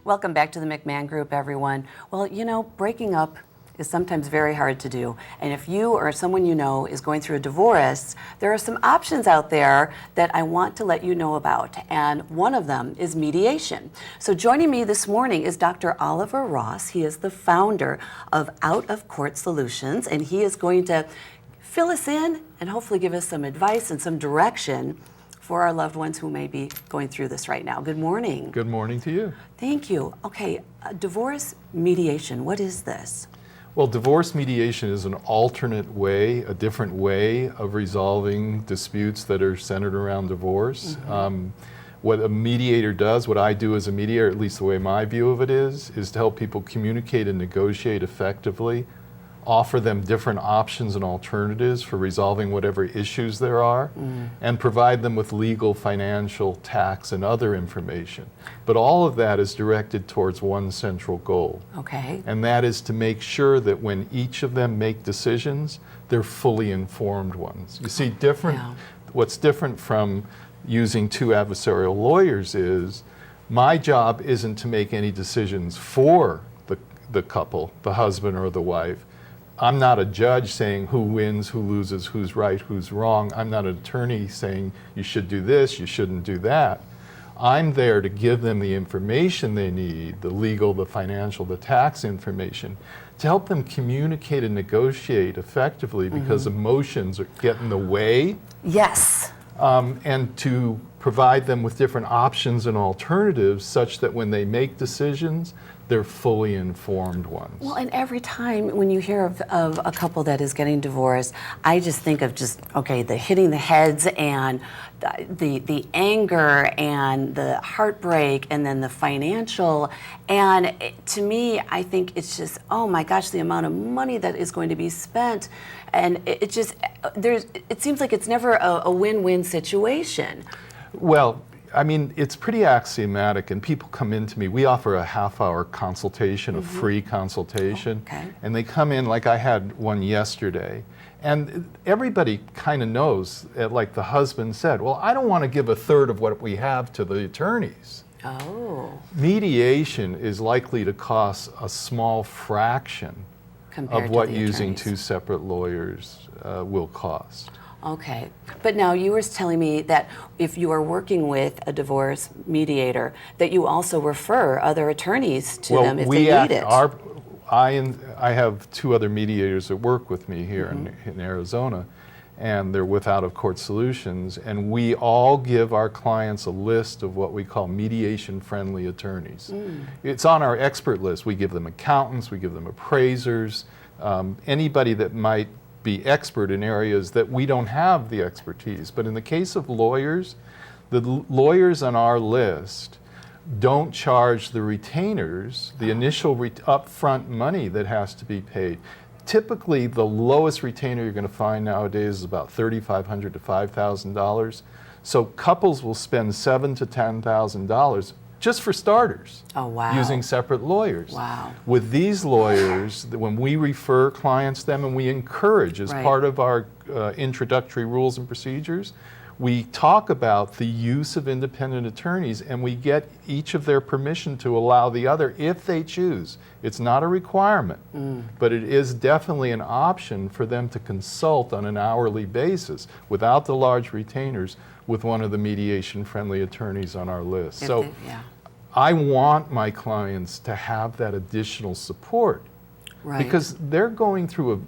Welcome back to the McMahon Group, everyone. Well, you know, breaking up is sometimes very hard to do. And if you or someone you know is going through a divorce, there are some options out there that I want to let you know about. And one of them is mediation. So joining me this morning is Dr. Oliver Ross. He is the founder of Out of Court Solutions, and he is going to fill us in and hopefully give us some advice and some direction for our loved ones who may be going through this right now. Good morning. Good morning to you. Thank you. Okay, divorce mediation, what is this? Well, divorce mediation is an alternate way, a different way of resolving disputes that are centered around divorce. What a mediator does, what I do as a mediator, at least the way my view of it is to help people communicate and negotiate effectively, offer them different options and alternatives for resolving whatever issues there are, and provide them with legal, financial, tax, and other information. But all of that is directed towards one central goal. Okay. And that is to make sure that when each of them make decisions, they're fully informed ones. You see, what's different from using two adversarial lawyers is, my job isn't to make any decisions for the couple, the husband or the wife. I'm not a judge saying who wins, who loses, who's right, who's wrong. I'm not an attorney saying you should do this, you shouldn't do that. I'm there to give them the information they need, the legal, the financial, the tax information, to help them communicate and negotiate effectively because emotions get in the way. Yes. And to provide them with different options and alternatives such that when they make decisions, they're fully informed ones. Well, and every time when you hear of a couple that is getting divorced, I just think of the hitting the heads and the anger and the heartbreak and then the financial. And to me, I think it's just, oh my gosh, the amount of money that is going to be spent. And it seems like it's never a win-win situation. Well, I mean, it's pretty axiomatic, and people come into me. We offer a half-hour consultation, a free consultation, and they come in, like I had one yesterday, and everybody kind of knows, like the husband said, well, I don't want to give a third of what we have to the attorneys. Oh. Mediation is likely to cost a small fraction of what using two separate lawyers will cost. Okay, but now you were telling me that if you are working with a divorce mediator, that you also refer other attorneys to them if they need it. I have two other mediators that work with me here in Arizona, and they're with Out of Court Solutions, and we all give our clients a list of what we call mediation-friendly attorneys. It's on our expert list. We give them accountants, we give them appraisers, anybody that might be expert in areas that we don't have the expertise. But in the case of lawyers, the lawyers on our list don't charge the retainers the initial upfront money that has to be paid. Typically, the lowest retainer you're going to find nowadays is about $3,500 to $5,000. So couples will spend $7,000 to $10,000 just for starters, using separate lawyers. Wow. With these lawyers, when we refer clients to them and we encourage, as part of our introductory rules and procedures, we talk about the use of independent attorneys, and we get each of their permission to allow the other if they choose. It's not a requirement, but it is definitely an option for them to consult on an hourly basis without the large retainers with one of the mediation-friendly attorneys on our list. I want my clients to have that additional support because they're going through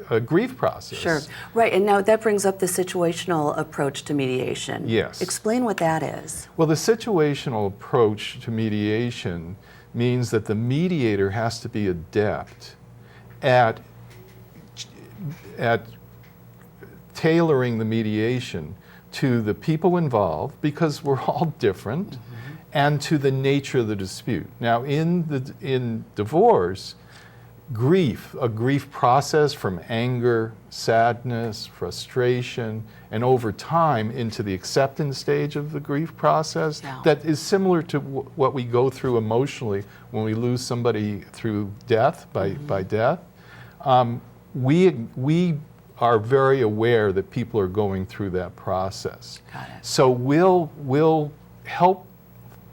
a grief process. Sure, right, and now that brings up the situational approach to mediation. Yes. Explain what that is. Well, the situational approach to mediation means that the mediator has to be adept at tailoring the mediation to the people involved, because we're all different, and to the nature of the dispute. Now, in divorce, a grief process from anger, sadness, frustration, and over time into the acceptance stage of the grief process, that is similar to what we go through emotionally when we lose somebody through death, by death. We are very aware that people are going through that process. Got it. So we'll help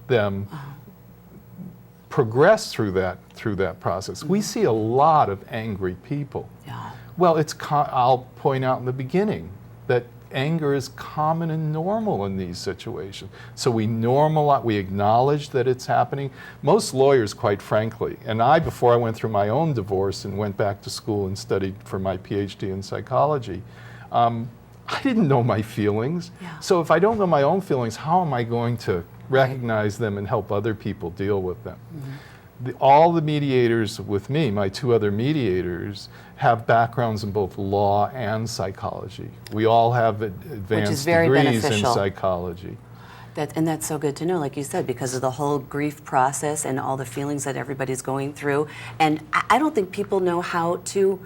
them progress through that process. We see a lot of angry people. Yeah. Well, I'll point out in the beginning that anger is common and normal in these situations. So we acknowledge that it's happening. Most lawyers, quite frankly, and before I went through my own divorce and went back to school and studied for my PhD in psychology, I didn't know my feelings. Yeah. So if I don't know my own feelings, how am I going to recognize them and help other people deal with them? All the mediators with me, my two other mediators, have backgrounds in both law and psychology. We all have advanced very degrees beneficial. in psychology. And that's so good to know, like you said, because of the whole grief process and all the feelings that everybody's going through. And I don't think people know how to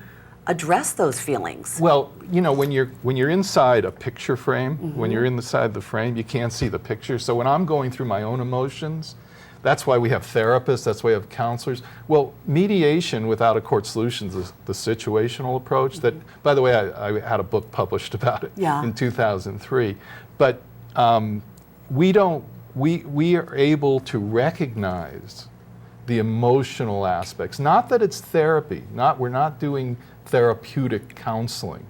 address those feelings. Well, you know, when you're inside a picture frame, when you're inside the frame, you can't see the picture. So when I'm going through my own emotions, that's why we have therapists, that's why we have counselors. Well, mediation without a court solution is the situational approach that, by the way, I had a book published about it in 2003. But we are able to recognize the emotional aspects. Not that it's therapy, we're not doing therapeutic counseling,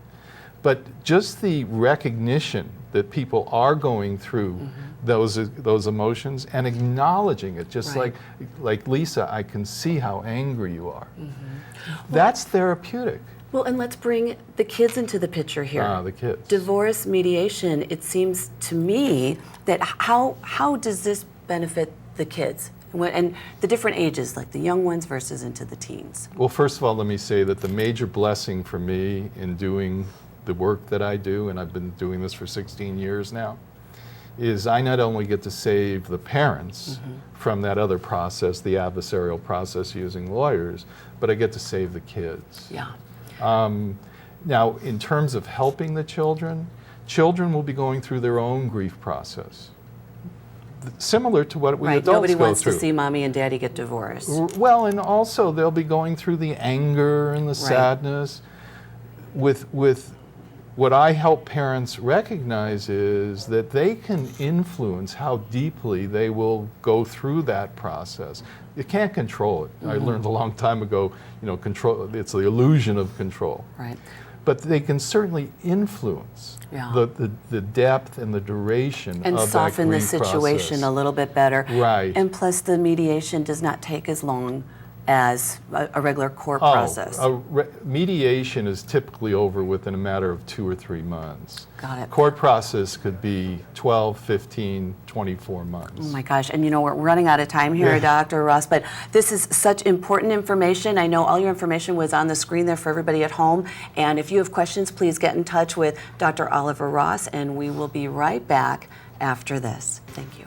but just the recognition that people are going through those emotions and acknowledging it, just like Lisa, I can see how angry you are. That's therapeutic. Well, and let's bring the kids into the picture here. The kids. Divorce mediation, it seems to me that how does this benefit the kids? And the different ages, like the young ones versus into the teens. Well, first of all, let me say that the major blessing for me in doing the work that I do, and I've been doing this for 16 years now, is I not only get to save the parents from that other process, the adversarial process using lawyers, but I get to save the kids. Yeah. Now, in terms of helping the children will be going through their own grief process, similar to what we adults Nobody go wants through. to see mommy and daddy get divorced. Well, and also they'll be going through the anger and the sadness. With what I help parents recognize is that they can influence how deeply they will go through that process. You can't control it. I learned a long time ago, control, it's the illusion of control. Right. But they can certainly influence the depth and the duration and of that soften the grief situation process. a little bit better. Right. And plus the mediation does not take as long as a regular court process. Mediation is typically over within a matter of 2 or 3 months. Got it. Court process could be 12, 15, 24 months. Oh my gosh, and we're running out of time here, Dr. Ross, but this is such important information. I know all your information was on the screen there for everybody at home, and if you have questions, please get in touch with Dr. Oliver Ross, and we will be right back after this. Thank you.